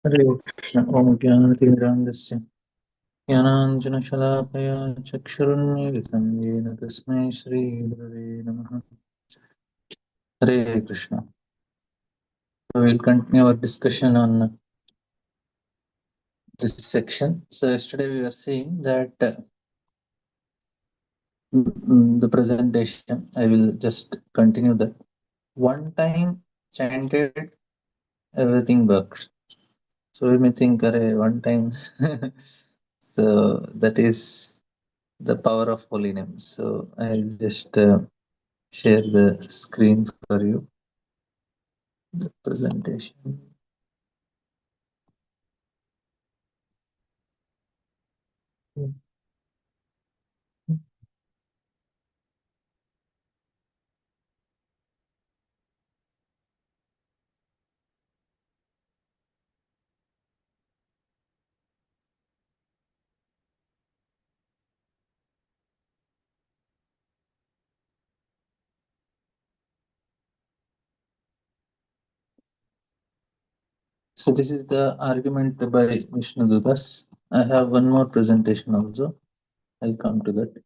हरे कृष्ण ॐ ज्ञानतिमिरान्धस्य ज्ञानाञ्जनशलाकया चक्षुरुन्मीलितं येन तस्मै श्रीगुरवे नमः. Hare Krishna. So we'll continue our discussion on this section. So yesterday we were saying that the presentation, I will just continue that. One time chanted, everything works. So we may think, Arey, one time. So that is the power of holy name. So I'll just share the screen for you, the presentation. So this is the argument by Vishnu Dudas. I have one more presentation also. I'll come to that.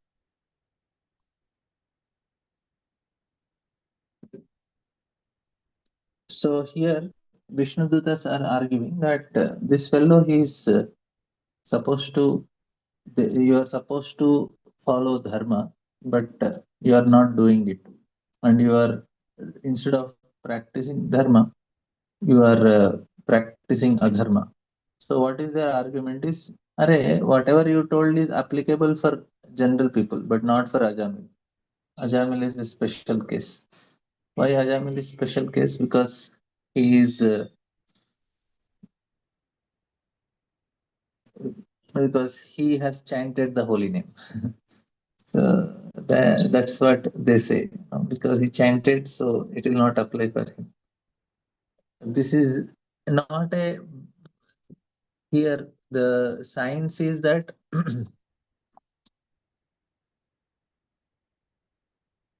So here Vishnu Dutas are arguing that this fellow he is supposed to, you are supposed to follow dharma, but you are not doing it, and you are, instead of practicing dharma, you are practicing adharma. So what is their argument is, Array, whatever you told is applicable for general people, but not for Ajamil. Ajamil is a special case. Why Ajamil is special case? Because he is because he has chanted the holy name. So that's what they say. Because he chanted, so it will not apply for him. This is not a, here the science is that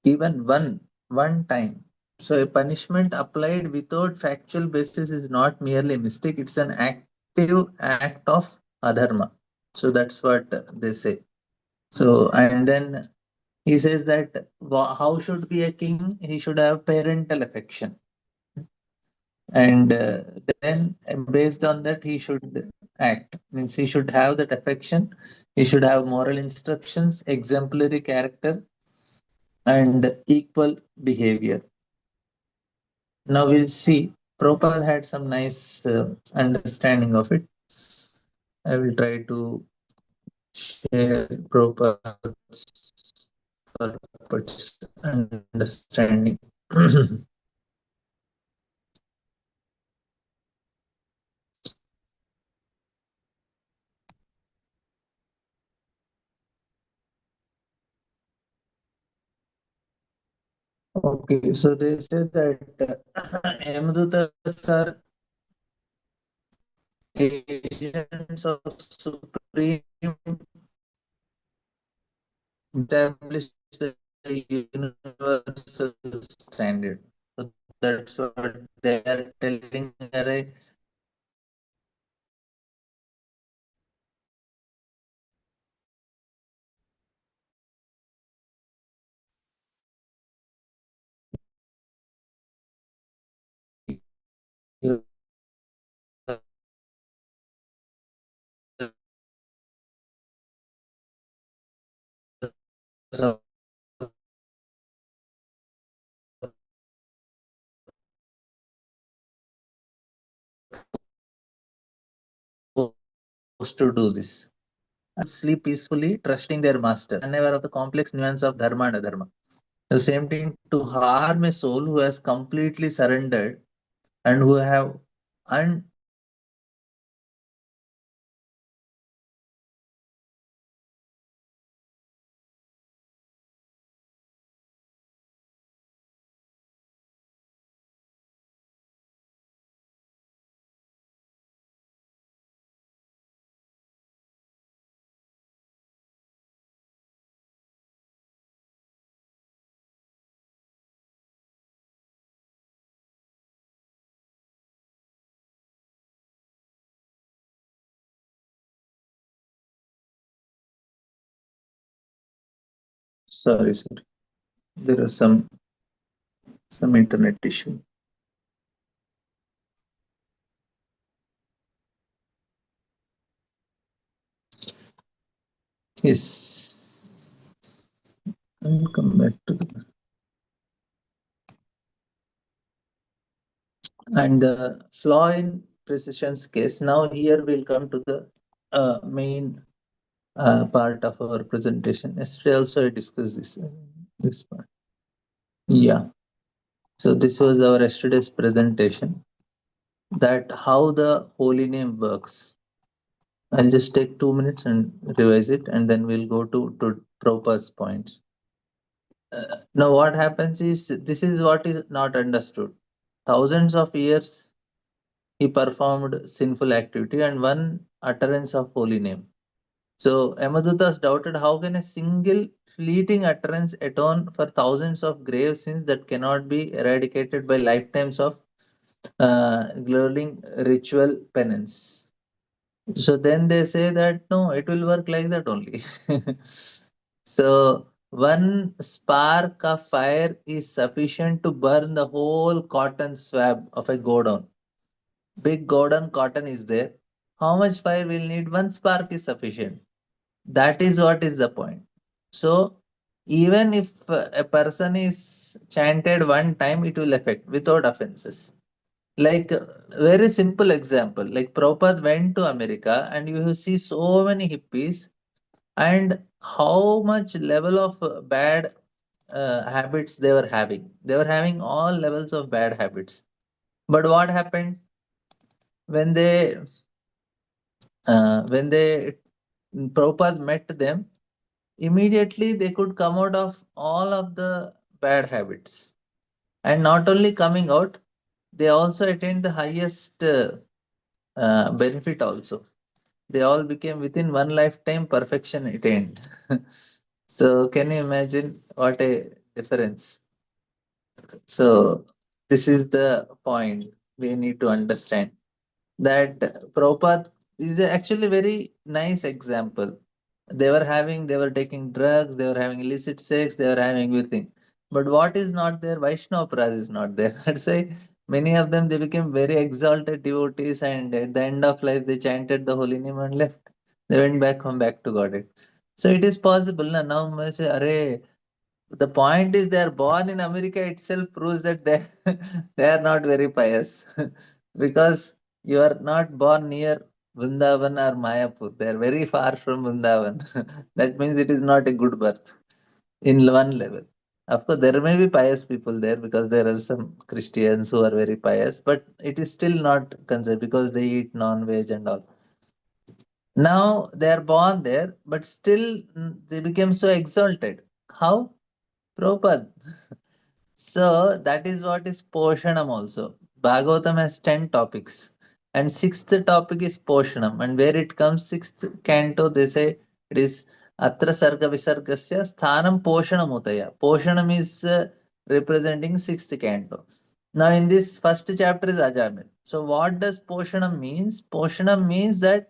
even one time. So a punishment applied without factual basis is not merely a mistake, it's an active act of adharma. So that's what they say. So and then he says that how should be a king? He should have parental affection. And then based on that he should act. Means he should have that affection, he should have moral instructions, exemplary character, and equal behavior. Now we'll see. Prabhupada had some nice understanding of it. I will try to share Prabhupada's purpose and understanding. Okay, so they said that Yamadutas are agents of supreme establish the universal standard. So that's what they are telling. Supposed to do this. And sleep peacefully, trusting their master, unaware of the complex nuance of dharma and adharma. The same thing to harm a soul who has completely surrendered and who have un Sorry, sorry. There is some internet issue. Yes. I'll come back to the and the flaw in precision's case. Now here we'll come to the main part of our presentation. Yesterday also I discussed this part. Yeah. So this was our yesterday's presentation, that how the holy name works. I'll just take 2 minutes and revise it, and then we'll go to Prabhupada's points. Now, what happens is, this is what is not understood. Thousands of years he performed sinful activity and one utterance of holy name. So Yamadutas doubted, how can a single fleeting utterance atone for thousands of grave sins that cannot be eradicated by lifetimes of glowing ritual penance. So then they say that no, it will work like that only. So one spark of fire is sufficient to burn the whole cotton swab of a godown. Big godown cotton is there. How much fire will need? One spark is sufficient. That is what is the point. So even if a person is chanted one time, it will affect without offenses. Like very simple example, like Prabhupada went to America and you see so many hippies, and how much level of bad habits they were having. They were having all levels of bad habits. But what happened when they Prabhupada met them? Immediately they could come out of all of the bad habits, and not only coming out, they also attained the highest benefit also. They all became within one lifetime perfection attained. So can you imagine what a difference? So this is the point we need to understand, that Prabhupada is actually very nice example. They were taking drugs, they were having illicit sex, they were having everything. But what is not there? Vaishnava Prad is not there. That's why many of them, they became very exalted devotees, and at the end of life they chanted the holy name and left. They went back home, back to Godhead. So it is possible. Na? Now I say, Array, the point is they are born in America itself proves that they are not very pious. Because you are not born near Vrindavan or Mayapur. They are very far from Vrindavan. That means it is not a good birth in one level. Of course, there may be pious people there because there are some Christians who are very pious, but it is still not considered because they eat non-veg and all. Now they are born there, but still they became so exalted. How? Prabhupada. So that is what is Poshanam also. Bhagavatam has 10 topics. And sixth topic is Poshanam. And where it comes, sixth canto, they say it is Atra Sarga Visargasya Sthanam Poshanam Utaya. Poshanam is representing sixth canto. Now in this first chapter is Ajamil. So what does Poshanam means? Poshanam means that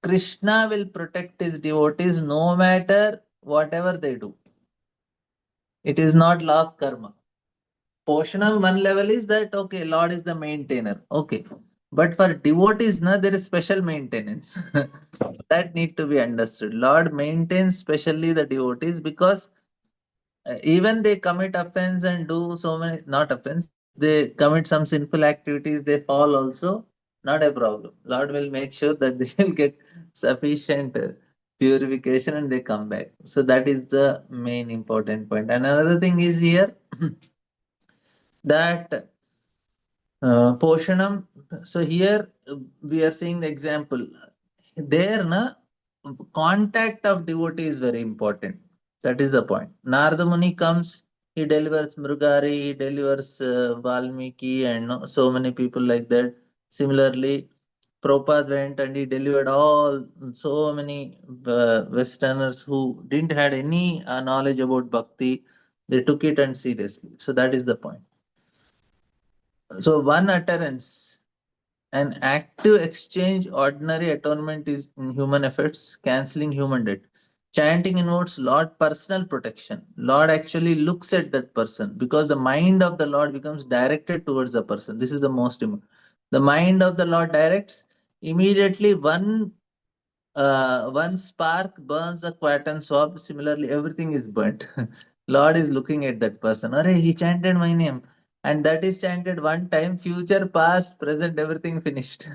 Krishna will protect his devotees no matter whatever they do. It is not law of karma. Poshanam one level is that okay, Lord is the maintainer. Okay. But for devotees, na, there is special maintenance. That need to be understood. Lord maintains specially the devotees because even they commit offense and do so many, not offense, they commit some sinful activities, they fall also, not a problem. Lord will make sure that they will get sufficient purification and they come back. So that is the main important point. And another thing is here that Poshanam. So here we are seeing the example. There, na, contact of devotee is very important. That is the point. Narada Muni comes, he delivers Mrugari, he delivers Valmiki, and so many people like that. Similarly, Prabhupada went and he delivered all so many Westerners who didn't had any knowledge about bhakti. They took it and seriously. So that is the point. So one utterance, an active exchange, ordinary atonement is in human efforts, cancelling human debt. Chanting involves Lord personal protection. Lord actually looks at that person because the mind of the Lord becomes directed towards the person. This is the most important. The mind of the Lord directs immediately one spark burns the quartan swab. Similarly, everything is burnt. Lord is looking at that person. Arey, he chanted my name. And that is chanted one time, future, past, present, everything finished.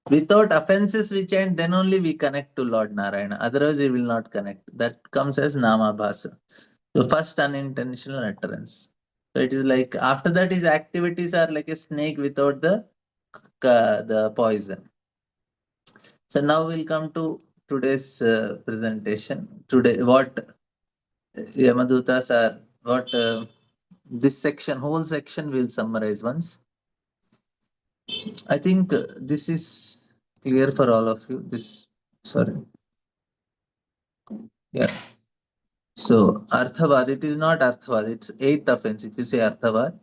Without offenses we chant, then only we connect to Lord Narayana. Otherwise, we will not connect. That comes as Nama Bhasa. So, first unintentional utterance. So, it is like after that, his activities are like a snake without the poison. So, now we'll come to today's presentation. Today, what Yamadutas are, what this section, whole section, will summarize once. I think this is clear for all of you. This, sorry. Yeah. So Arthavad, it is not Arthavad, it's eighth offense if you say Arthavad.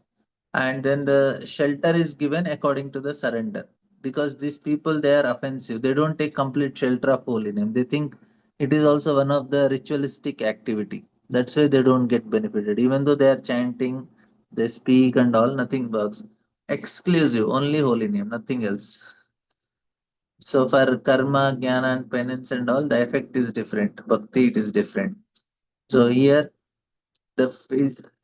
And then the shelter is given according to the surrender. Because these people, they are offensive. They don't take complete shelter of holy name. They think it is also one of the ritualistic activity. That's why they don't get benefited. Even though they are chanting, they speak and all, nothing works. Exclusive, only holy name, nothing else. So for karma, jnana and penance and all, the effect is different. Bhakti, it is different. So here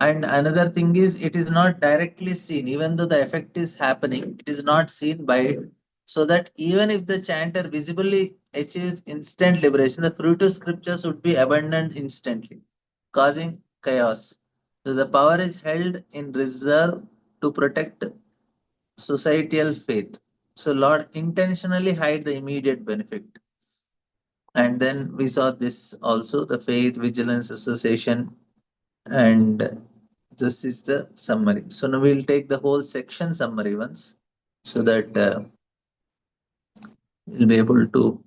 and another thing is it is not directly seen, even though the effect is happening, it is not seen by it. So that even if the chanter visibly achieves instant liberation, the fruit of scriptures would be abandoned instantly, causing chaos. So the power is held in reserve to protect societal faith. So Lord intentionally hide the immediate benefit. And then we saw this also, the faith, vigilance, association, and this is the summary. So now we'll take the whole section summary once so that we'll be able to.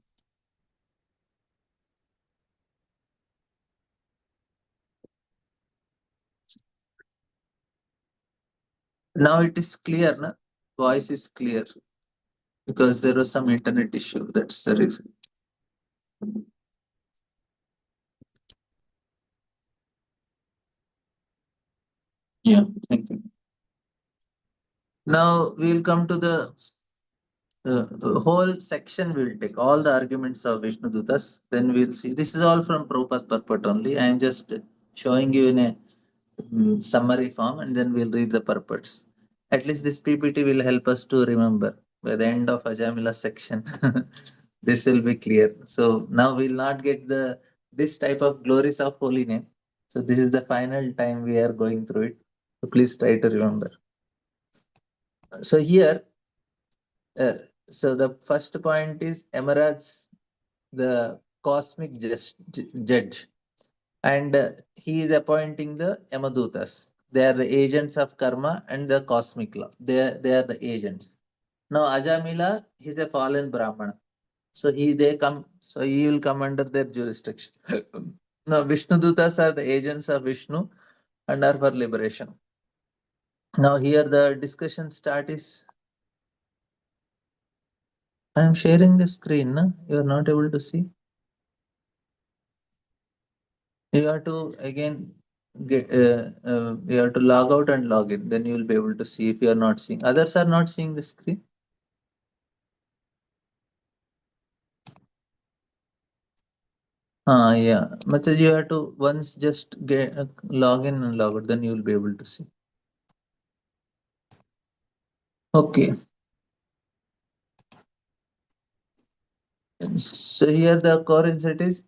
Now it is clear, na? Voice is clear because there was some internet issue. That's the reason. Yeah, thank you. Now we'll come to the whole section. We'll take all the arguments of Vishnu Dutas. Then we'll see. This is all from Prabhupada purport only. I am just showing you in a summary form and then we'll read the purports. At least this PPT will help us to remember by the end of Ajamila section. This will be clear. So now we'll not get this type of glories of holy name. So this is the final time we are going through it. So please try to remember. So here, uh, so the first point is Emerald's the cosmic judge, and he is appointing the Yamadutas. They are the agents of karma and the cosmic law. They are the agents. Now Ajamila, he is a fallen Brahmana. So he will come under their jurisdiction. Now Vishnu Dutas are the agents of Vishnu and are for liberation. Now here the discussion start is, I am sharing the screen, no? You are not able to see. You have to again you have to log out and log in. Then you will be able to see if you are not seeing. Others are not seeing the screen. Yeah. But you have to once just get log in and log out. Then you will be able to see. Okay. So here the core insight is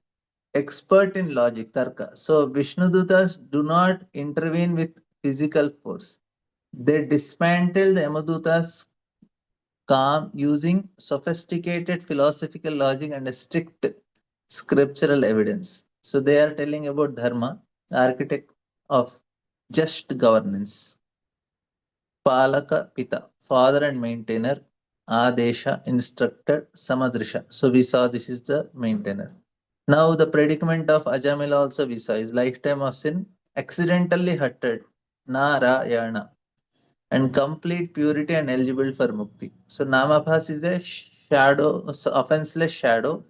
expert in logic, Tarka. So Vishnudutas do not intervene with physical force. They dismantle the Yamadutas calm using sophisticated philosophical logic and a strict scriptural evidence. So they are telling about Dharma, the architect of just governance. Palaka Pita, father and maintainer. Adesha, instructor. Samadrisha. So we saw this is the maintainer. Now the predicament of Ajamila also we saw is lifetime of sin, accidentally hurted, Narayana, and complete purity and eligible for mukti. So Namabhas is a shadow, so offenseless shadow,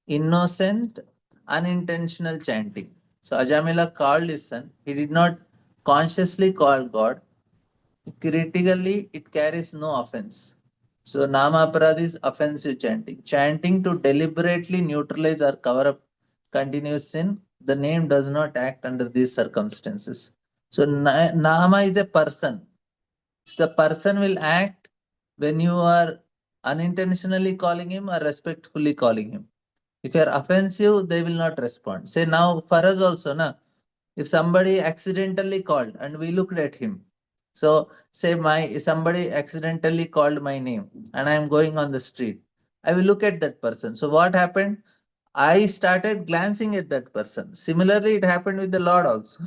innocent, unintentional chanting. So Ajamila called his son. He did not consciously call God. Critically, it carries no offense. So Nama Aparadha is offensive chanting. Chanting to deliberately neutralize or cover up continuous sin. The name does not act under these circumstances. So Nama is a person. So the person will act when you are unintentionally calling him or respectfully calling him. If you are offensive, they will not respond. Say now for us also, na, if somebody accidentally called and we looked at him, so say my somebody accidentally called my name and I am going on the street, I will look at that person. So what happened? I started glancing at that person. Similarly, it happened with the Lord also.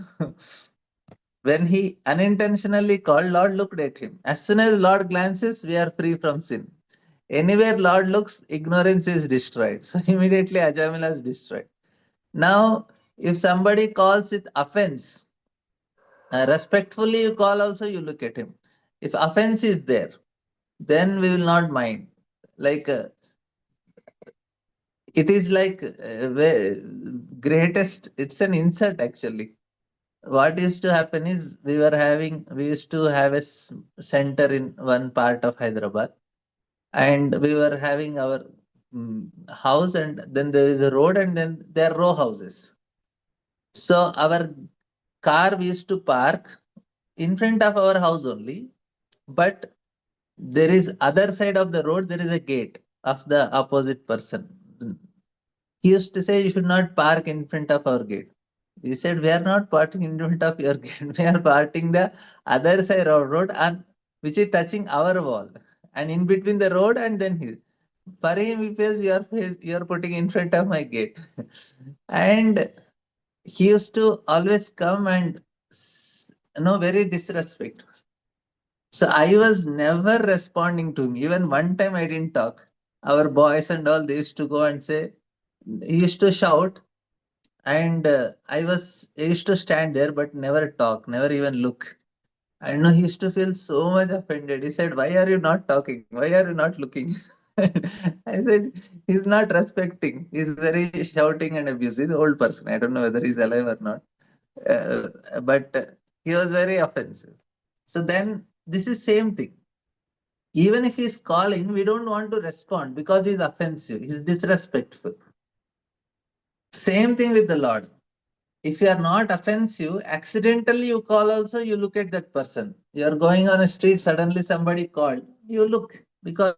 When he unintentionally called, Lord looked at him. As soon as Lord glances, we are free from sin. Anywhere Lord looks, ignorance is destroyed. So immediately Ajamila is destroyed. Now, if somebody calls it offense, respectfully you call also, you look at him. If offense is there, then we will not mind. Like it is like greatest, it's an insult actually. What used to happen is we used to have a center in one part of Hyderabad, and we were having our house, and then there is a road, and then there are row houses. So our car we used to park in front of our house only, but there is other side of the road, there is a gate of the opposite person. He used to say you should not park in front of our gate. He said we are not parking in front of your gate. We are parking the other side of road and which is touching our wall. And in between the road and then he, for him he feels you are putting in front of my gate. And he used to always come and very disrespectful. So I was never responding to him. Even one time I didn't talk. Our boys and all, they used to go and say, he used to shout, and I used to stand there but never talk, never even look. I know he used to feel so much offended. He said, "Why are you not talking? Why are you not looking?" I said, "He's not respecting. He's very shouting and abusive. He's an old person. I don't know whether he's alive or not. But he was very offensive." So then this is same thing. Even if he's calling, we don't want to respond because he's offensive, he's disrespectful. Same thing with the Lord. If you are not offensive, accidentally you call also, you look at that person. You are going on a street, suddenly somebody called, you look because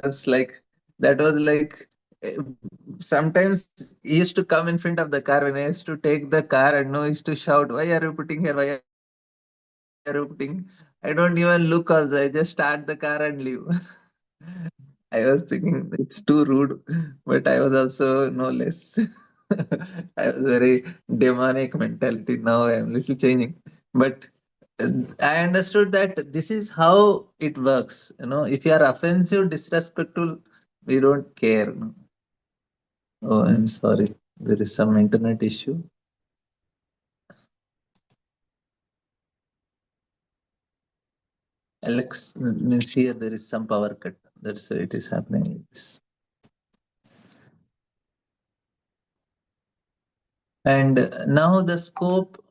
that's like, that was like, eh, sometimes he used to come in front of the car when I used to take the car and no, he used to shout, "Why are you putting here? Why are you putting?" I don't even look also. I just start the car and leave. I was thinking it's too rude, but I was also no less. I was very demonic mentality. Now I am little changing, but I understood that this is how it works. If you are offensive, disrespectful, we don't care. No? Oh, I'm sorry. There is some internet issue. Alex means here there is some power cut. That's why it is happening like this. And now the scope.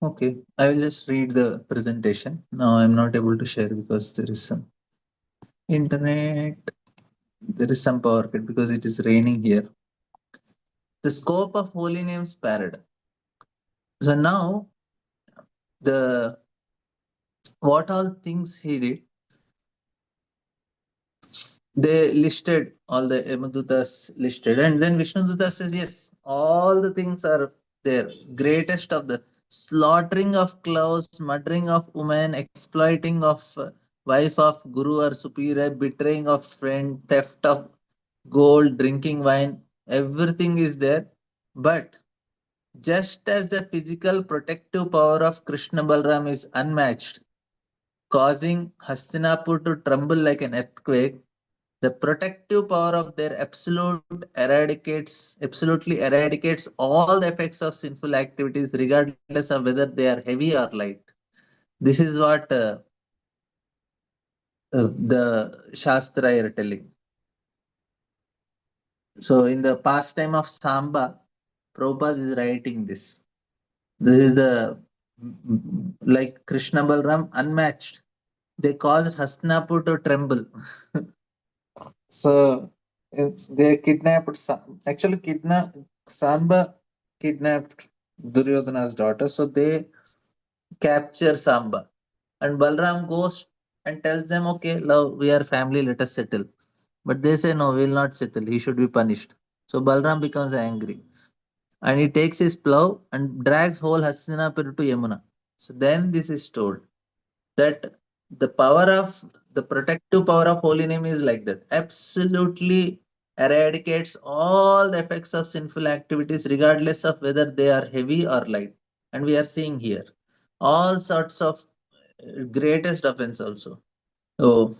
Okay, I will just read the presentation. Now I'm not able to share because there is some internet, there is some power cut because it is raining here. The scope of holy names paradigm. So now the what all things he did. they listed all the Yamadutas listed, and then Vishnuduta says, yes, all the things are there. Greatest of the slaughtering of cows, murdering of women, exploiting of wife of guru or superior, betraying of friend, theft of gold, drinking wine, everything is there. But just as the physical protective power of Krishna Balram is unmatched, causing Hastinapur to tremble like an earthquake, the protective power of their absolutely eradicates all the effects of sinful activities, regardless of whether they are heavy or light. This is what the Shastra are telling. So, in the pastime of Samba, Prabhupada is writing this. This is the like Krishna Balram unmatched. They caused Hastinapur to tremble. So they kidnapped actually Samba kidnapped Duryodhana's daughter. So they capture Samba. And Balram goes and tells them, okay, love, we are family, let us settle. But they say, no, we will not settle. He should be punished. So Balram becomes angry. And he takes his plow and drags whole Hastinapur to Yamuna. So then this is told that the power of the protective power of holy name is like that, absolutely eradicates all the effects of sinful activities regardless of whether they are heavy or light. And we are seeing here all sorts of greatest offense also. So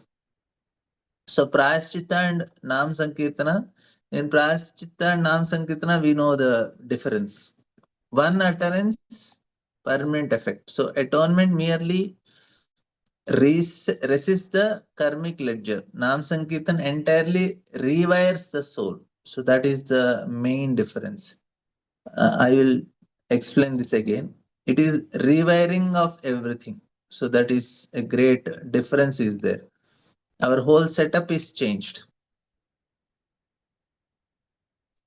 so prayaschitta and nam sankirtana, in prayaschitta and nam sankirtana we know the difference. One utterance, permanent effect. So atonement merely resists the karmic ledger. Nam Sankirtan entirely rewires the soul. So that is the main difference. I will explain this again. It is rewiring of everything. So that is a great difference is there. Our whole setup is changed.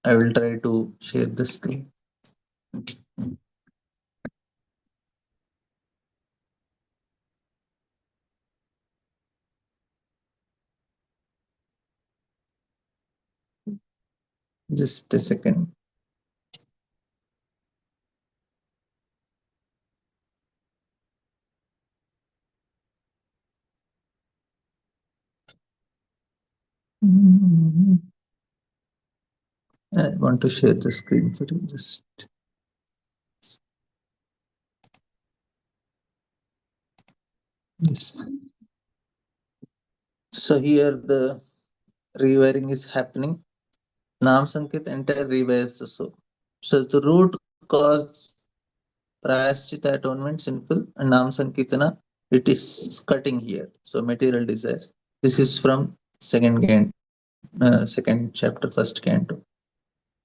I will try to share the screen. Just a second. I want to share the screen for you. Just this. So here the rewiring is happening. Nam Sankit entire rewires the soul. So the root cause Prayaschita atonement sinful and Nam Sankitana it is cutting here. So material desires. This is from second chapter, first canto.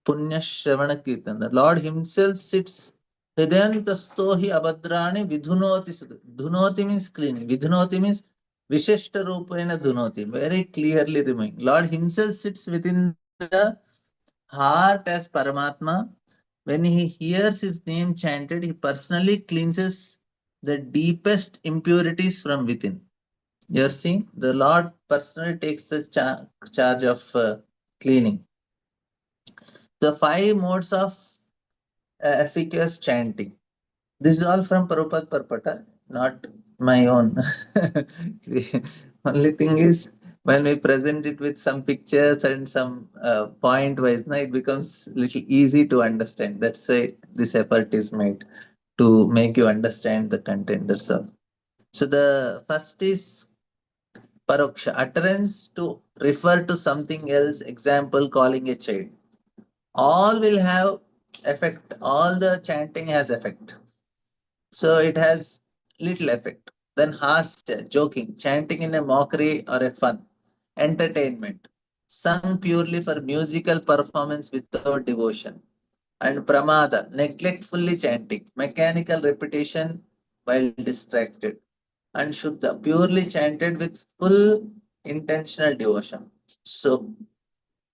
Punya Shravana Kirtan. The Lord Himself sits Hridayantastohi Abhadrani Vidhunoti. Dhunoti means cleaning. Vidhunoti means Visheshta Rupena Dhunoti. Very clearly remaining. Lord Himself sits within the heart as Paramatma. When he hears his name chanted, he personally cleanses the deepest impurities from within. You're seeing the Lord personally takes the charge of cleaning. The five modes of efficacious chanting. This is all from Prabhupada Parpata, not my own. Only thing is, when we present it with some pictures and some point wise, it becomes little easy to understand. That's why this effort is made to make you understand the content. That's all. So the first is paroksha, utterance to refer to something else. Example, calling a child. All will have effect. All the chanting has effect. So it has little effect. Then hasya, joking, chanting in a mockery or a fun. Entertainment, sung purely for musical performance without devotion. And pramada, neglectfully chanting, mechanical repetition while distracted. And shuddha, purely chanted with full intentional devotion. So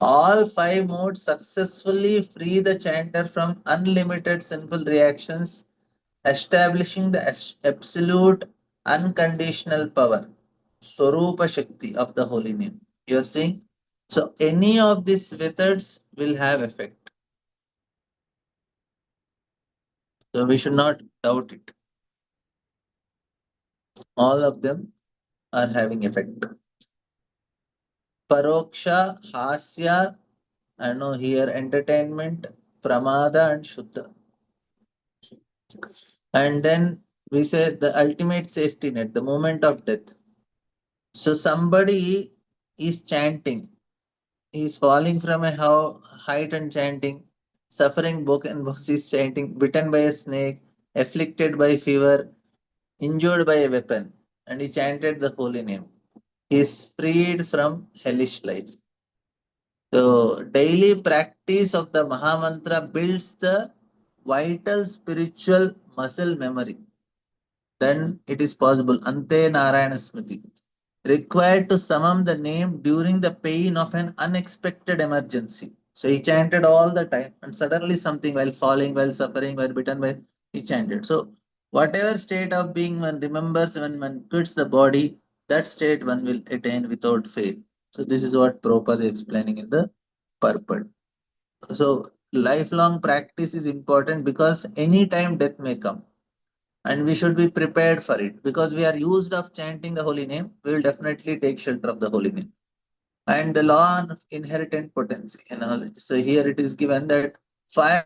all five modes successfully free the chanter from unlimited sinful reactions, establishing the absolute unconditional power, Swarupa Shakti of the holy name. You're seeing? So any of these methods will have effect. So we should not doubt it. All of them are having effect. Paroksha, Hasya, I know here entertainment, Pramada and Shuddha. And then we say the ultimate safety net, the moment of death. So somebody is chanting, he is falling from a height and chanting, suffering broken bones is chanting, bitten by a snake, afflicted by fever, injured by a weapon, and he chanted the holy name. He is freed from hellish life. So daily practice of the Mahamantra builds the vital spiritual muscle memory. Then it is possible. Ante Narayana Smriti. Required to summon the name during the pain of an unexpected emergency. So he chanted all the time, and suddenly something while falling, while suffering, while bitten by, he chanted. So whatever state of being one remembers when one quits the body, that state one will attain without fail. So this is what Prabhupada is explaining in the purport. So lifelong practice is important because any time death may come, and we should be prepared for it because we are used of chanting the holy name. We will definitely take shelter of the holy name. And the law of inherent potency. So here it is given that fire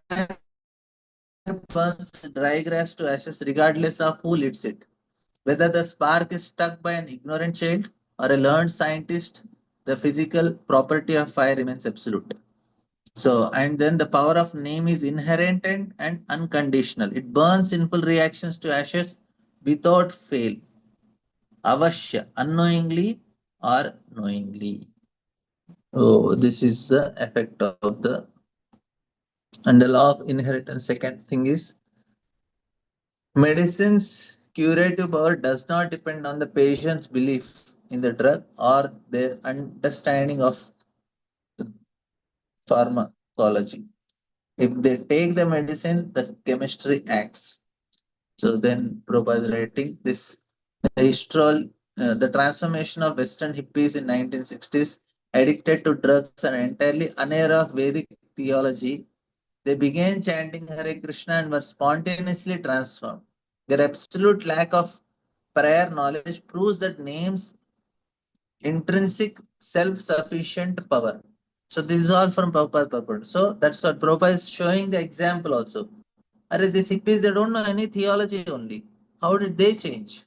burns dry grass to ashes regardless of who leads it. Whether the spark is struck by an ignorant child or a learned scientist, the physical property of fire remains absolute. So, and then the power of name is inherent and unconditional. It burns sinful reactions to ashes without fail, avashya, unknowingly or knowingly. Oh, this is the effect of the and the law of inheritance. Second thing is medicine's curative power does not depend on the patient's belief in the drug or their understanding of pharmacology. If they take the medicine, the chemistry acts. So then Prabhupada is writing this the transformation of Western hippies in 1960s, addicted to drugs and entirely unaware of Vedic theology, they began chanting Hare Krishna and were spontaneously transformed. Their absolute lack of prior knowledge proves that names intrinsic self-sufficient power. So this is all from Prabhupada purport. So that's what Prabhupada is showing the example also. Are these hippies, they don't know any theology only. How did they change?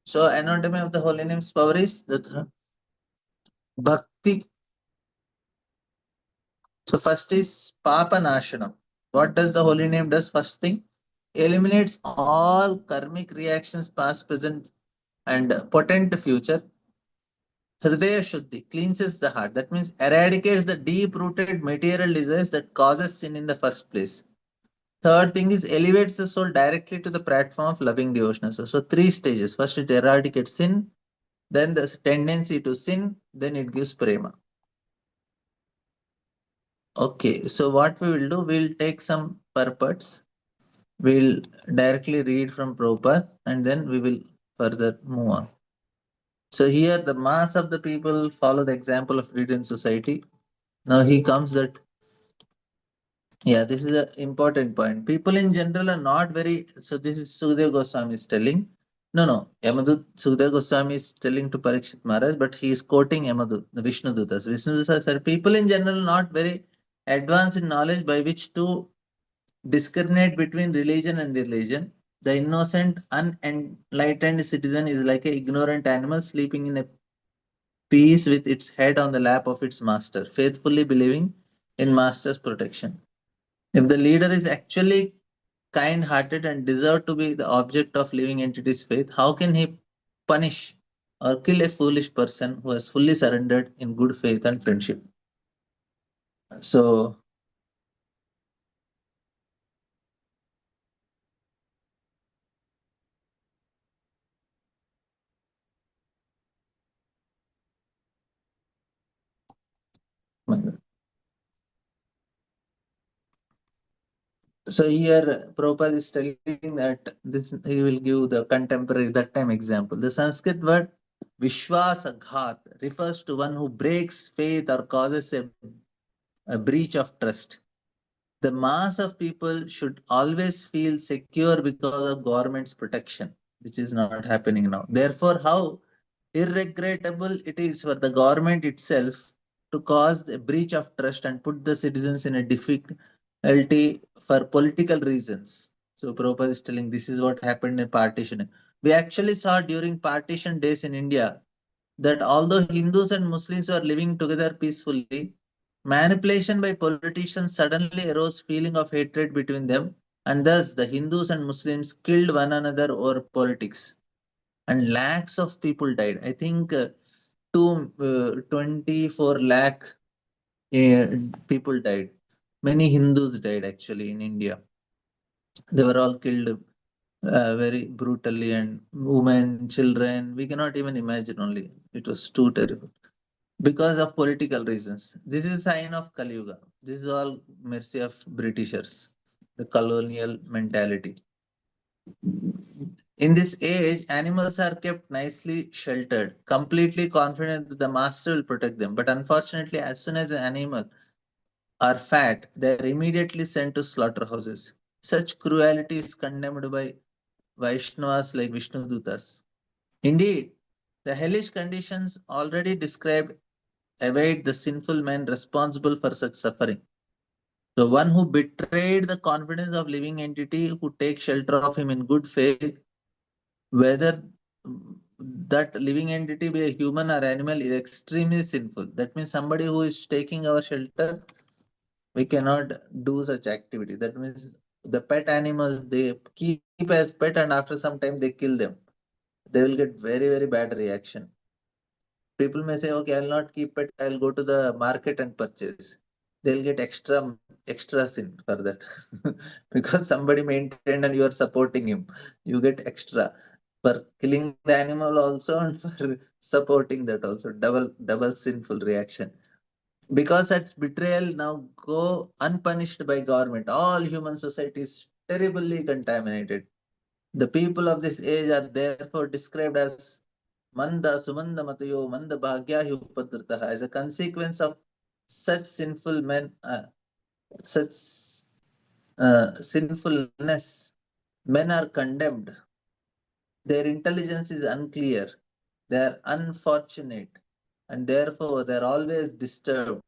So anatomy of the holy name's power is the bhakti. So first is Papa Nashanam. What does the holy name does? First thing, eliminates all karmic reactions past, present and potent future. Hridaya Shuddhi cleanses the heart. That means eradicates the deep-rooted material desires that causes sin in the first place. Third thing is elevates the soul directly to the platform of loving devotion. So three stages. First it eradicates sin, then the tendency to sin, then it gives prema. Okay, so what we will do, we'll take some purports. We'll directly read from Prabhupada and then we will further move on. So here the mass of the people follow the example of Indian society. Now he comes that, yeah, this is an important point. People in general are not very, so this is Sukadeva Goswami is telling. No, Yamadut, Sukadeva Goswami is telling to Parikshit Maharaj, but he is quoting Yamadut, the Vishnu Dutas. Vishnu Dutas said, people in general not very advanced in knowledge by which to discriminate between religion and religion. The innocent, unenlightened citizen is like an ignorant animal sleeping in a peace with its head on the lap of its master, faithfully believing in master's protection. If the leader is actually kind hearted and deserve to be the object of living entity's faith, how can he punish or kill a foolish person who has fully surrendered in good faith and friendship? So, so here Prabhupada is telling that this he will give the contemporary that time example. The Sanskrit word Vishwasaghat refers to one who breaks faith or causes a breach of trust. The mass of people should always feel secure because of government's protection, which is not happening now. Therefore, how irregrettable it is for the government itself to cause a breach of trust and put the citizens in a difficulty for political reasons. So Prabhupada is telling this is what happened in partition. We actually saw during partition days in India that although Hindus and Muslims were living together peacefully, manipulation by politicians suddenly arose feeling of hatred between them, and thus the Hindus and Muslims killed one another over politics, and lakhs of people died. I think 24 lakh uh, people died. Many Hindus died actually in India. They were all killed very brutally, and women, children, we cannot even imagine only. It was too terrible because of political reasons. This is a sign of Kali Yuga. This is all mercy of Britishers, the colonial mentality. In this age, animals are kept nicely sheltered, completely confident that the master will protect them. But unfortunately, as soon as an animal are fat, they are immediately sent to slaughterhouses. Such cruelty is condemned by Vaishnavas like Vishnudutas. Indeed, the hellish conditions already described await the sinful men responsible for such suffering. The one who betrayed the confidence of living entity who takes shelter of him in good faith, whether that living entity be a human or animal, is extremely sinful. That means somebody who is taking our shelter, we cannot do such activity. That means the pet animals they keep as pet and after some time they kill them. They will get very, very bad reaction. People may say, okay, I'll not keep it, I'll go to the market and purchase. They'll get extra sin for that. Because somebody maintained and you are supporting him. You get extra for killing the animal also and for supporting that also. Double sinful reaction. Because such betrayal now go unpunished by government. All human society is terribly contaminated. The people of this age are therefore described as Manda Sumanda Matayo Manda Bhagya Upadrataha. As a consequence of such such sinfulness, men are condemned. Their intelligence is unclear. They are unfortunate, and therefore they are always disturbed.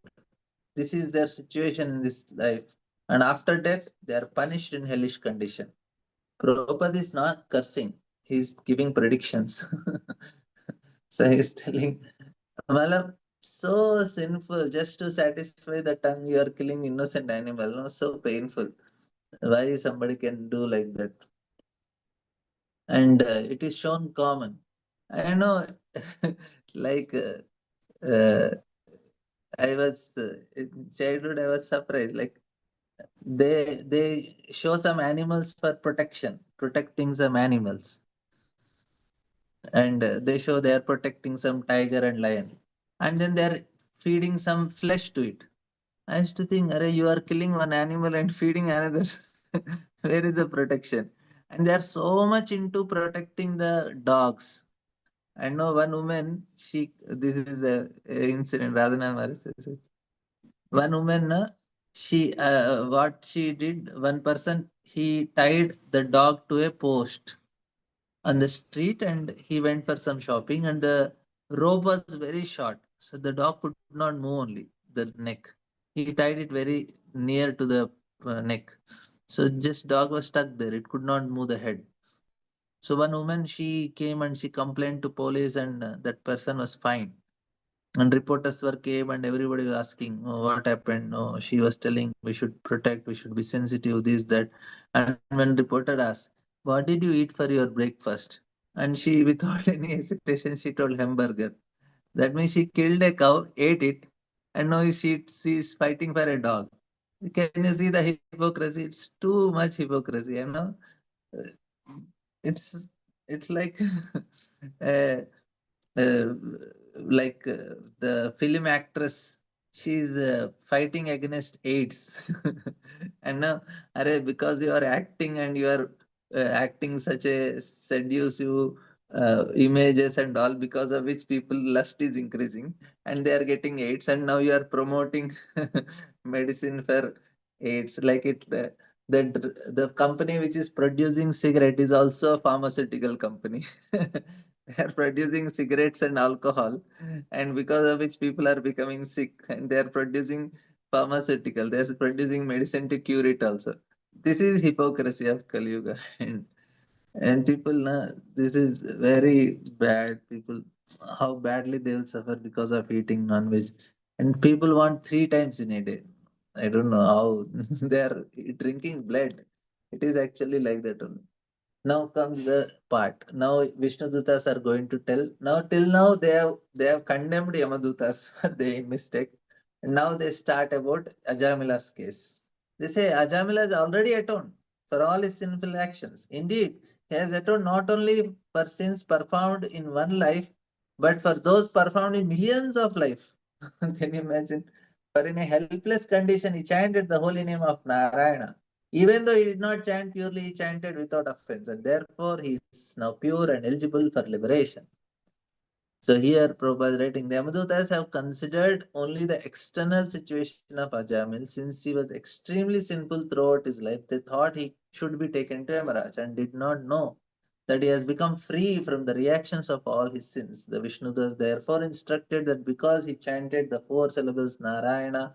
This is their situation in this life. And after death, they are punished in hellish condition. Prabhupada is not cursing, he's giving predictions. So he's telling, Malab, so sinful just to satisfy the tongue, you are killing innocent animal. No, so painful. Why somebody can do like that? And it is shown common. I know, like I was in childhood, I was surprised. Like they show some animals for protection, protecting some animals, and they show they are protecting some tiger and lion, and then they are feeding some flesh to it. I used to think, Arey, you are killing one animal and feeding another. Where is the protection? And they are so much into protecting the dogs. I know one woman, this is a incident, Radhana Mari says it. One woman, what she did, one person, he tied the dog to a post on the street and he went for some shopping, and the rope was very short. So the dog could not move only the neck. He tied it very near to the neck. So just dog was stuck there. It could not move the head. So one woman, she came and she complained to police, and that person was fined. And reporters were came and everybody was asking, oh, what happened? Oh, she was telling we should protect, we should be sensitive, this, that. And when reporter asked, what did you eat for your breakfast? And she, without any hesitation, she told hamburger. That means she killed a cow, ate it, and now she's fighting for a dog. Can you see the hypocrisy? It's too much hypocrisy, you know. It's it's uh, uh, the film actress. She's fighting against AIDS, and now, because you are acting and you are acting such a seductive, images and all, because of which people lust is increasing and they are getting AIDS, and now you are promoting medicine for AIDS. Like it, the company which is producing cigarette is also a pharmaceutical company. They are producing cigarettes and alcohol, and because of which people are becoming sick, and they are producing pharmaceutical. They are producing medicine to cure it also. This is hypocrisy of Kali Yuga. And people, this is very bad. People, how badly they will suffer because of eating non-veg. And people want 3 times in a day. I don't know how they are drinking blood. It is actually like that only. Now comes the part. Now Vishnu Dutas are going to tell. Now till now they have condemned Yamadutas for their mistake. And now they start about Ajamila's case. They say Ajamila has already atoned for all his sinful actions. Indeed, he has atoned not only for sins performed in one life, but for those performed in millions of life. Can you imagine? For in a helpless condition, he chanted the holy name of Narayana. Even though he did not chant purely, he chanted without offense, and therefore he is now pure and eligible for liberation. So here Prabhupada is writing, the Yamadutas have considered only the external situation of Ajamil. Since he was extremely sinful throughout his life, they thought he should be taken to Yamaraj and did not know that he has become free from the reactions of all his sins. The Vishnudas therefore instructed that because he chanted the 4 syllables Narayana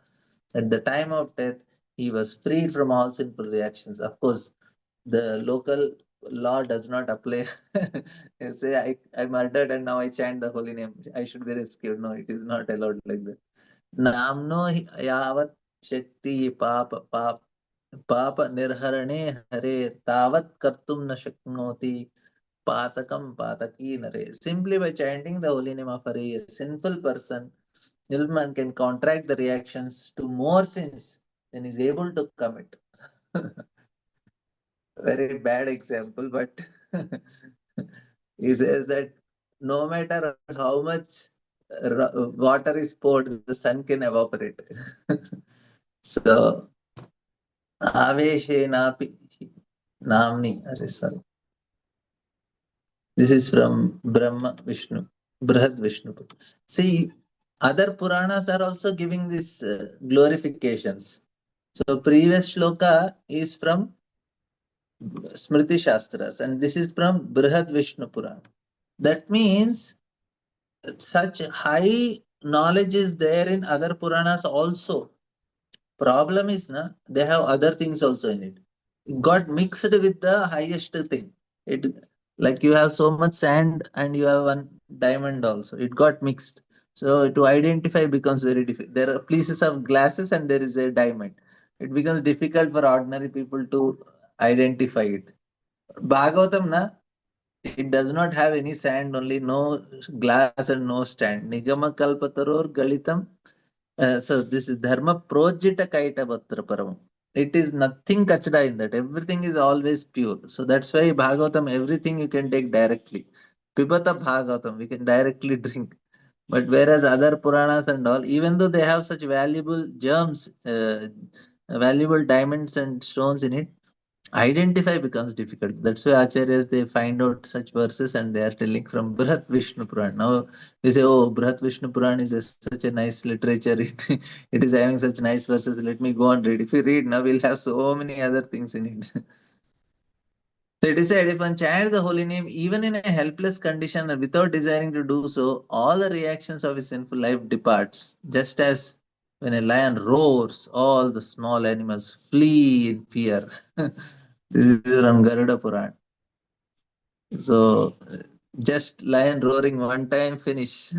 at the time of death, he was freed from all sinful reactions. Of course, the local law does not apply. You say, I murdered and now I chant the holy name, I should be rescued. No, it is not allowed like that. Namno yavat shakti papa nirharane hare tavat kartum na shaknoti patakam pataki nare. Simply by chanting the holy name of Hare, a sinful person, Nilman, can contract the reactions to more sins than is able to commit. Very bad example, but he says that no matter how much water is poured, the sun can evaporate. So, Aveshenapi Namni. Sorry. This is from Brahma Vishnu, Brihad Vishnu. See, other Puranas are also giving these glorifications. So, previous shloka is from Smriti Shastras, and this is from Brihad Vishnu Purana. That means such high knowledge is there in other Puranas also. Problem is, they have other things also in it. It got mixed with the highest thing. It, like you have so much sand and you have one diamond also. It got mixed. So to identify becomes very difficult. There are pieces of glasses and there is a diamond. It becomes difficult for ordinary people to identify it. Bhagavatam, it does not have any sand, only no glass and no stand. Nigama kalpataror galitam. So this is dharma projita kaita batra param. It is nothing kachda in that. Everything is always pure. So that's why Bhagavatam, everything you can take directly. Pibata Bhagavatam, we can directly drink. But whereas other Puranas and all, even though they have such valuable germs, valuable diamonds and stones in it, identify becomes difficult. That's why Acharyas, they find out such verses and they are telling from Brihat Vishnu Puran. Now we say, oh, Brihat Vishnu Puran is such a nice literature. It is having such nice verses. Let me go and read. If you read now, we'll have so many other things in it. So it is said, if one chants the holy name even in a helpless condition and without desiring to do so, all the reactions of his sinful life departs. Just as when a lion roars, all the small animals flee in fear. This is from Garuda Puran. So just lion roaring one time, finish.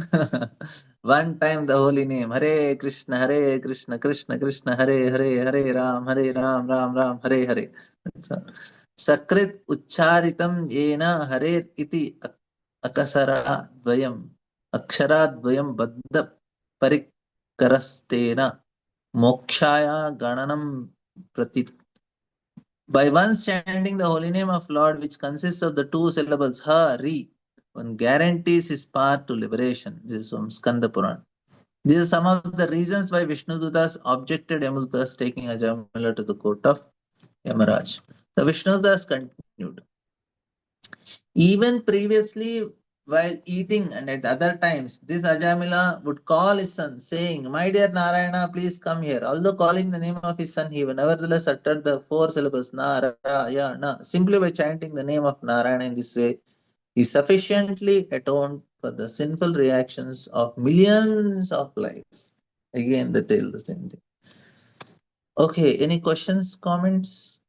One time the holy name, Hare Krishna, Krishna Krishna, Hare Ram, Ram Ram, Hare Hare. So, Sakrit Ucharitam Yena Hare iti Akasara Dvayam, Akshara Dvayam Baddha Parikarastena Mokshaya Gananam Prati. By once chanting the holy name of Lord, which consists of the 2 syllables Hari, one guarantees his path to liberation. This is from Skanda Puran. These are some of the reasons why Vishnu Dutas objected Yamadutas taking Ajamila to the court of Yamaraj. The Vishnu Dutas continued. Even previously, while eating and at other times, this Ajamila would call his son, saying, "My dear Narayana, please come here." Although calling the name of his son, he nevertheless uttered the four syllables Narayana. Simply by chanting the name of Narayana in this way, he sufficiently atoned for the sinful reactions of millions of lives. Again, they tell the same thing. Okay, any questions, comments?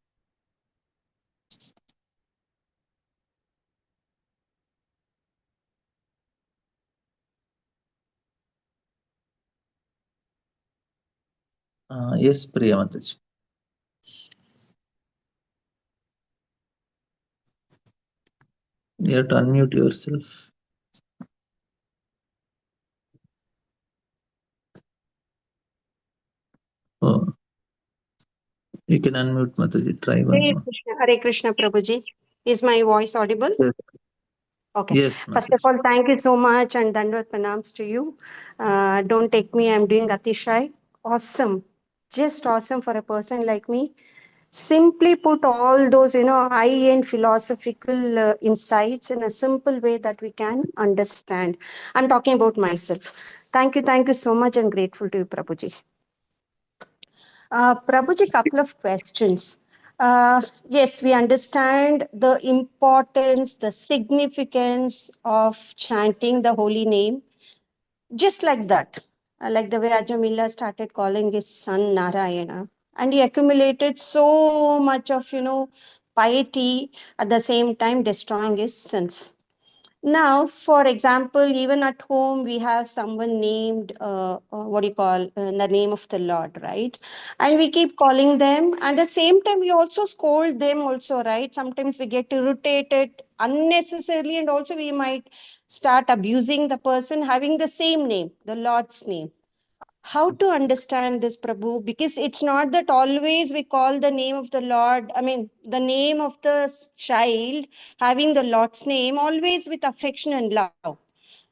Yes, Priya Mataji. You have to unmute yourself. Oh, you can unmute Mataji. Try one more. Hare Krishna, Prabhuji. Is my voice audible? Yes, Okay. yes, First of Mataji. all, thank you so much and Dandvat Pranams to you. Don't take me, I'm doing Atishay. Awesome. Just awesome for a person like me. Simply put all those, high-end philosophical insights in a simple way that we can understand. I'm talking about myself. Thank you so much and grateful to you, Prabhuji. Prabhuji, couple of questions. Yes, we understand the importance, the significance of chanting the holy name, just like that. Like the way Ajamila started calling his son Narayana. And he accumulated so much of, piety at the same time destroying his sins. Now, for example, even at home, we have someone named, what do you call, the name of the Lord, right? And we keep calling them. And at the same time, we also scold them also, right? Sometimes we get irritated unnecessarily. And also we might start abusing the person having the same name, the Lord's name. How to understand this, Prabhu? Because it's not that always we call the name of the Lord, I mean, the name of the child having the Lord's name always with affection and love.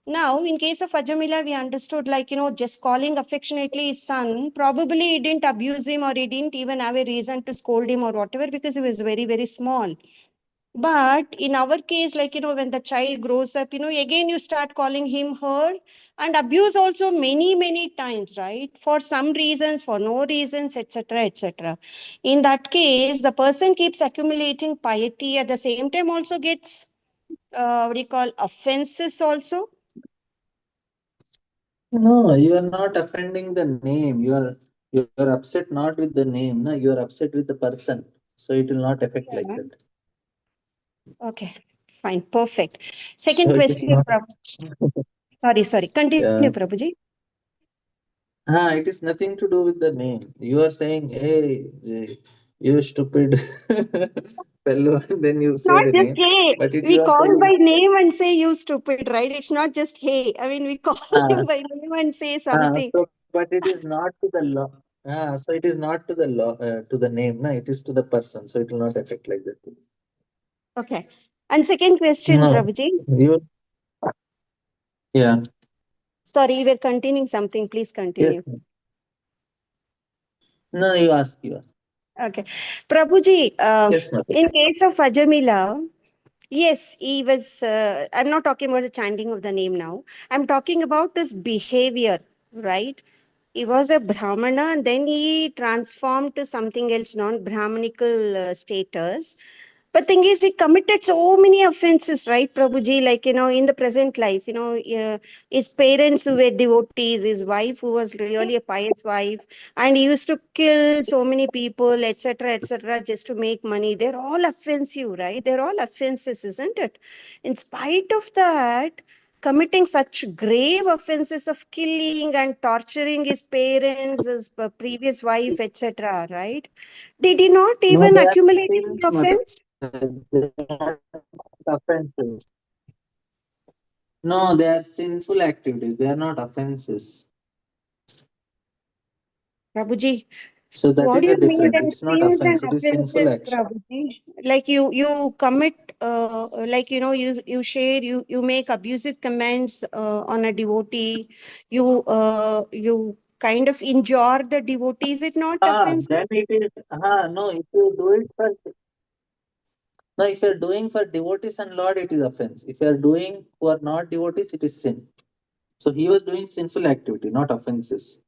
Now, in case of Ajamila, we understood like, just calling affectionately his son, probably he didn't abuse him or he didn't even have a reason to scold him or whatever because he was very, very small. But in our case, like, when the child grows up, again you start calling him her and abuse also many, many times, right? For some reasons, for no reasons, etc., etc. In that case, the person keeps accumulating piety at the same time also gets, what do you call, offenses also. No, you are not offending the name. You are upset not with the name. No, you are upset with the person. So it will not affect like Yeah. that. Okay, fine, perfect. So Second it is question, not. sorry. Continue, Yeah. Prabhuji. It is nothing to do with the name. You are saying, "Hey, you stupid fellow," and then you say Not the just name. hey. But it We you are call by telling. name and say you stupid, right? It's not just hey. I mean, we call Ah, him by name and say something. so, but it is not to the law. So it is not to the law, to the name. No, it is to the person. So it will not affect like that. Okay. And second question, No, Prabhuji. you. Yeah. Sorry, you were continuing something. Please Yes. continue. No, you ask. You ask. Okay. Prabhuji, Yes, mother. in case of Ajamila, yes, he was. I'm not talking about the chanting of the name now. I'm talking about his behavior, right? He was a Brahmana and then he transformed to something else, non Brahmanical status. But thing is, he committed so many offenses, right, Prabhuji? Like, in the present life, his parents who were devotees, his wife who was really a pious wife, and he used to kill so many people, etc., just to make money. They're all offensive, right? They're all offenses, isn't it? In spite of that, committing such grave offenses of killing and torturing his parents, his previous wife, etc., right? Did he not No, even they are accumulate sins, any mother. offense? They are offenses. No, they are sinful activities. They are not offenses. Prabhuji, So that what is do a you mean difference. by It's not sins and offense. It is sinful offenses, action. Prabhuji? Like you commit, like you share, you make abusive comments on a devotee. You kind of injure the devotee. Is it not offensive? Then it is. No, if you do it for. Now, if you are doing for devotees and Lord, it is offense. If you are doing who are not devotees, it is sin. So he was doing sinful activity, not offenses.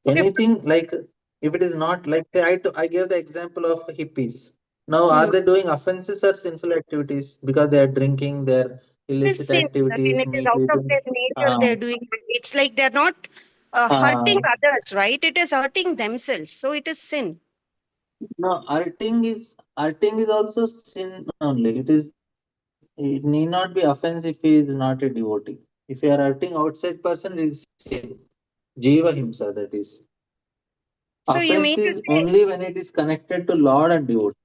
Okay. Anything like if it is not like I gave the example of hippies. Now, are Hmm. they doing offenses or sinful activities because they are drinking their It is illicit sin. I mean, activities, it is meat out of eating? their nature. Uh, They're doing it. It's like they're not hurting uh, others, right? It is hurting themselves. So it is sin. no, hurting is also sin only. It need not be offense if he is not a devotee. If you are hurting outside person, it is sin. Jiva himsa, that is. So Offense is only when it is connected to Lord and devotee.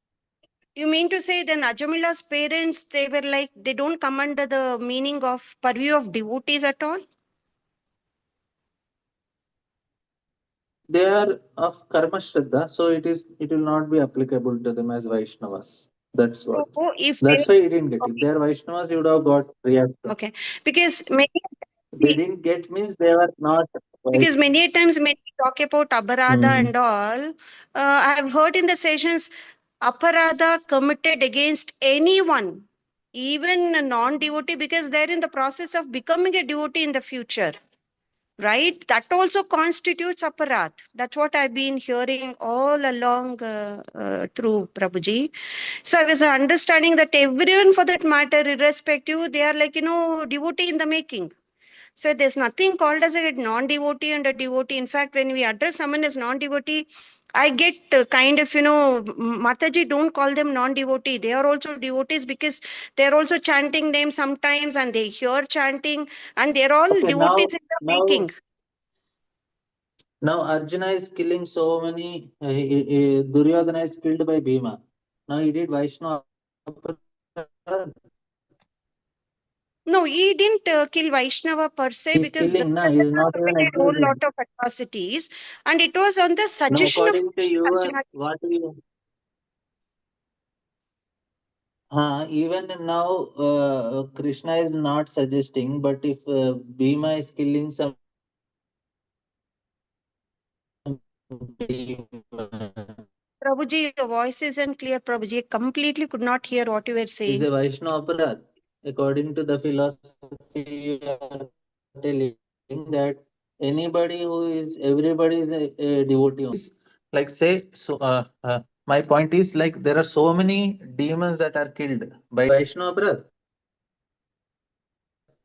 you mean to say then Ajamila's parents, they were like, they don't come under the meaning of purview of devotees at all? They are of karma shraddha, so it will not be applicable to them as Vaishnavas. That's So what. if That's any, why he didn't get. If okay, they are Vaishnavas, he would have got reaction. okay, because many, They didn't get means they were not because Vaishnavas. many a times when we talk about aparadha Hmm. and all, I have heard in the sessions, aparadha committed against anyone, even a non-devotee, because they're in the process of becoming a devotee in the future. Right, that also constitutes aparat. That's what I've been hearing all along through Prabhuji. So I was understanding that everyone, for that matter, irrespective, they are like, devotee in the making. So there's nothing called as a non-devotee and a devotee. In fact, when we address someone as non-devotee, I get kind of, Mataji, don't call them non-devotee. They are also devotees because they're also chanting names sometimes and they hear chanting and they're all Okay, devotees in the making. now Arjuna is killing so many. Duryodhana is killed by Bhima. Now he did Vaishnava No, he didn't kill Vaishnava per se He's because killing, na. Duryodhana He's not even committed whole lot accusing. of atrocities, and it was on the Now, suggestion of according to your Arjuna. what you even now Krishna is not suggesting, but if Bhima is killing some demon, Prabhuji, your voice isn't clear, Prabhuji. I completely could not hear what you were is saying. a Vaishnava aparadh. According to the philosophy, you are telling that anybody who is everybody is a devotee. Like say so. My point is like there are so many demons that are killed by Vaishnava aparadh.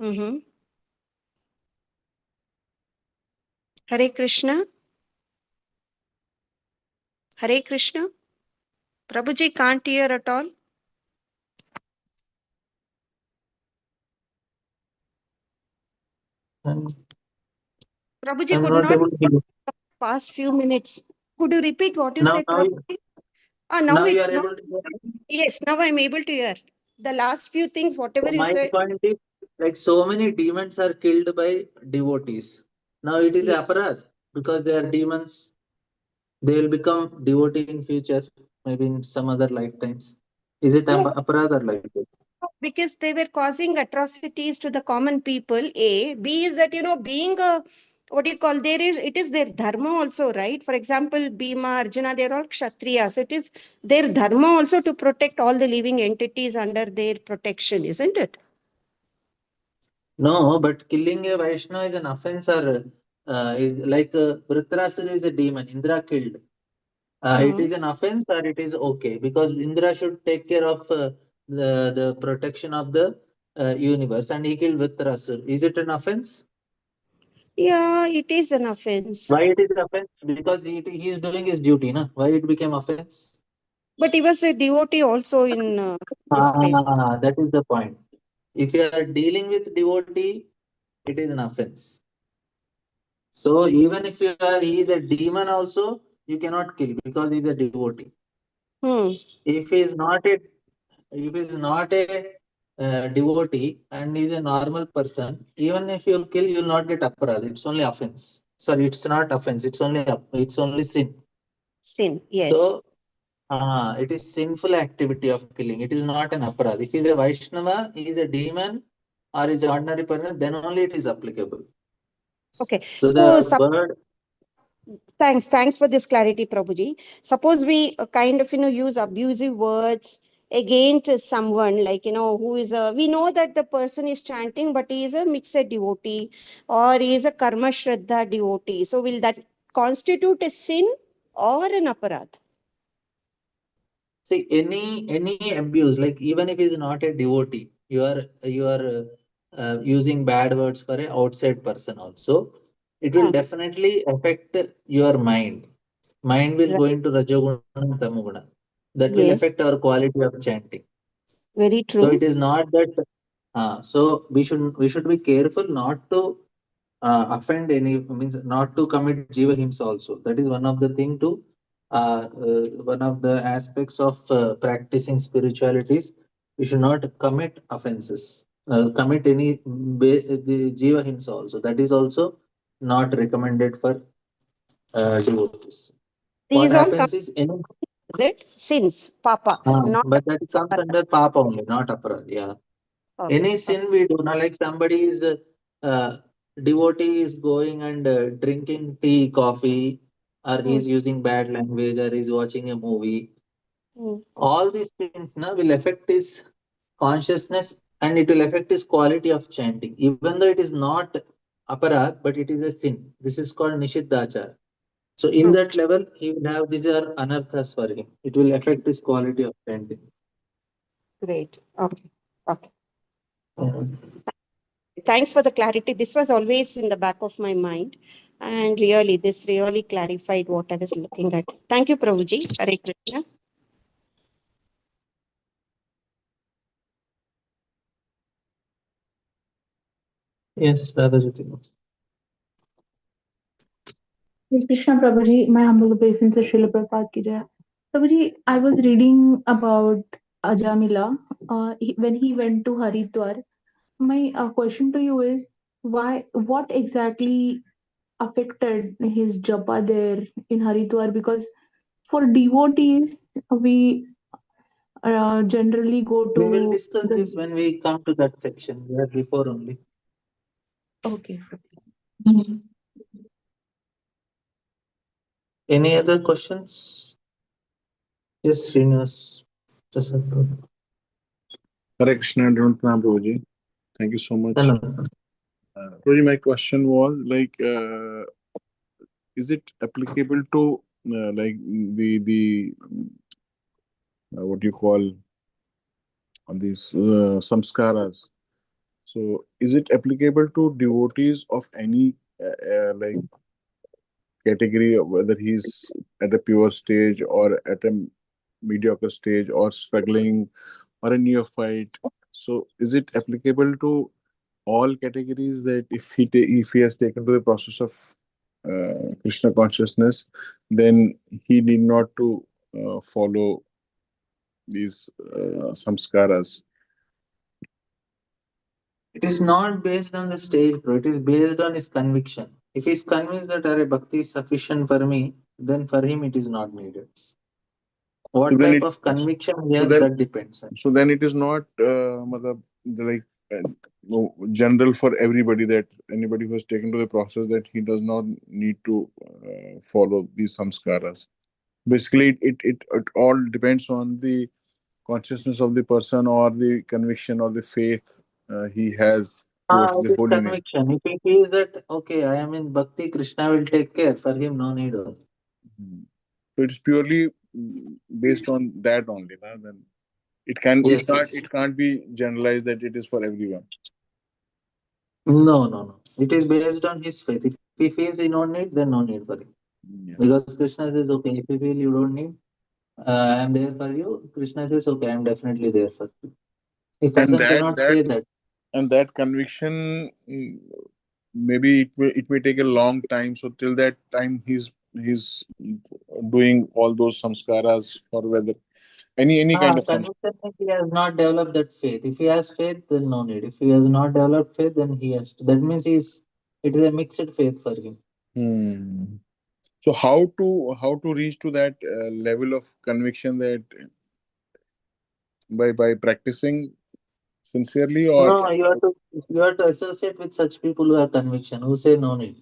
Mm-hmm. Hare Krishna. Hare Krishna. Prabhuji can't hear at all. And Prabhuji I'm could not not able to hear. past few minutes. Could you repeat what you Now, said, Prabhuji? Now now you it's are not. able to hear. Yes, now I'm able to hear. The last few things, whatever So you my said. point is like so many demons are killed by devotees. Now it is Yeah. aparadh because they are demons. They will become devotee in future, maybe in some other lifetimes. Is it No, aparadh or like that? because they were causing atrocities to the common people. A. B is that, being a, what do you call, it is their dharma also, right? For example, Bhima, Arjuna, they're all Kshatriyas. It is their dharma also to protect all the living entities under their protection, isn't it? No, but killing a Vaishnava is an offense or is like Vritrasura is a demon. Indra killed. It Hmm. is an offense or it is okay because Indra should take care of the protection of the universe and he killed Vritrasura. Is it an offense? Yeah, it is an offense. Why it is offense? Because he is doing his duty, na? Why it became offense? But he was a devotee also in this case. That is the point. If you are dealing with devotee, it is an offense. So even if he is a demon also, you cannot kill because he is a devotee. Hmm. If he is not a devotee and he is a normal person, even if you kill, you will not get aparadh. It's only offense. Sorry, it's not offense. It's only sin. Sin, yes. So it is sinful activity of killing. It is not an aparadh. If he is a Vaishnava, he is a demon or is an ordinary person, then only it is applicable. Okay. So So, the bird, thanks for this clarity, Prabhuji. Suppose we kind of use abusive words, against someone, like, who is we know that the person is chanting, but he is a mixed devotee or he is a karma shraddha devotee. So will that constitute a sin or an aparadh? See, any abuse, like even if he's not a devotee, you are using bad words for a outside person also. It will Hmm. definitely affect your mind. Mind will go Right. into Rajoguna and Tamoguna. That will Yes, affect our quality of chanting. very So it true. is not that. So we should be careful not to offend any, means not to commit jiva himsa also. That is one of the thing to one of the aspects of practicing spiritualities. We should not commit offenses, commit any the jiva himsa also. That is also not recommended for devotees. What These all happens come, is any is it sins, papa, not but that comes aparadha. under papa only, not aparad. Yeah. Okay, Any okay. sin we do, not like somebody is uh, devotee is going and drinking tea, coffee, or Hmm. he's using bad language, or he's watching a movie. Hmm. All these things now will affect his consciousness, and it will affect his quality of chanting. Even though it is not aparad, but it is a sin. This is called nishiddhachar. So in Hmm. that level, he will have these are anarthas for him. It will affect his quality of chanting. Great. Okay. Okay. Mhm. Thanks for the clarity. This was always in the back of my mind. And really, this really clarified what I was looking at. Thank you, Prabhuji. Hare Krishna. Yes, Radhajyoti. Yes, Krishna Prabhuji, my humble obeisance to Srila Prabhupada ki jai. Prabhuji, I was reading about Ajamila when he went to Haridwar. My question to you is, what exactly affected his japa there in Haridwar? Because for devotees, we generally go We will to discuss the. this when we come to that section. We are before only. Okay. Any other questions? Yes, Srinivas. Prasad Prabhu. Hare Krishna, don't Prabhuji. Thank you so No, much. no, no. Prabhuji, my question was like, is it applicable to like the what you call these samskaras? So, is it applicable to devotees of any like category, whether he's at a pure stage or at a mediocre stage or struggling or a neophyte? So, is it applicable to all categories that if he has taken to the process of Krishna consciousness, then he need not to follow these samskaras? It is not based on the stage, bro. It is based on his conviction. If he's convinced that Are Bhakti is sufficient for me, then for him it is not needed. So What then type it of conviction he so has, then that depends. so then it is not like no, general for everybody, that anybody who has taken to the process that he does not need to follow these samskaras. Basically, it all depends on the consciousness of the person or the conviction or the faith he has towards It the is holy name. conviction. If he feels that, okay, I am in Bhakti, Krishna will take care, for him, no need. Mhm. So it's purely based on that only. Na? Then it can Yes, yes. it can't be generalized that it is for everyone. No, no, no. It is based on his faith. If he feels he don't need, then no need for him. Yeah. Because Krishna says, okay, if you feel you don't need, I am there for you. Krishna says, okay, I am definitely there for you. A And person cannot say that. that conviction, maybe it may take a long time. So till that time, he's doing all those samskaras for whether any kind of samskara. Conviction means he has not developed that faith. If he has faith, then no need. If he has not developed faith, then he has to. That means it is a mixed faith for him. Hmm. So how to reach to that level of conviction, that by practicing sincerely, or No, you have to associate with such people who have conviction, who say no need.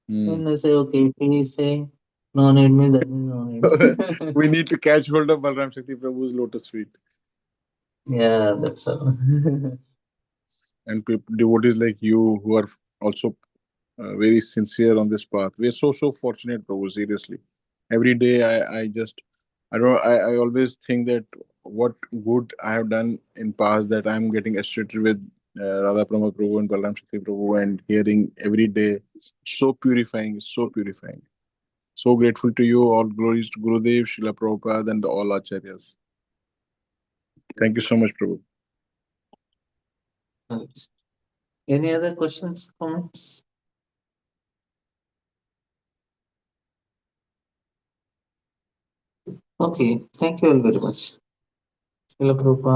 hmm. Then they say, okay, if he is saying no need means that means no need. We need to catch hold of Balram Shakti Prabhu's lotus feet. Yeah, that's all. And devotees like you who are also very sincere on this path. We are so fortunate, Prabhu. Seriously, every day I always think that what good I have done in past, that I'm getting associated with Radha Prabhu Prabhu and Balaram Shakti Prabhu, and hearing every day, so purifying, so purifying. So grateful to you. All glories to Gurudev, Srila Prabhupada, and all acharyas. Thank you so much, Prabhu. Any other questions, comments? Okay, thank you all very much. Srila Prabhupada.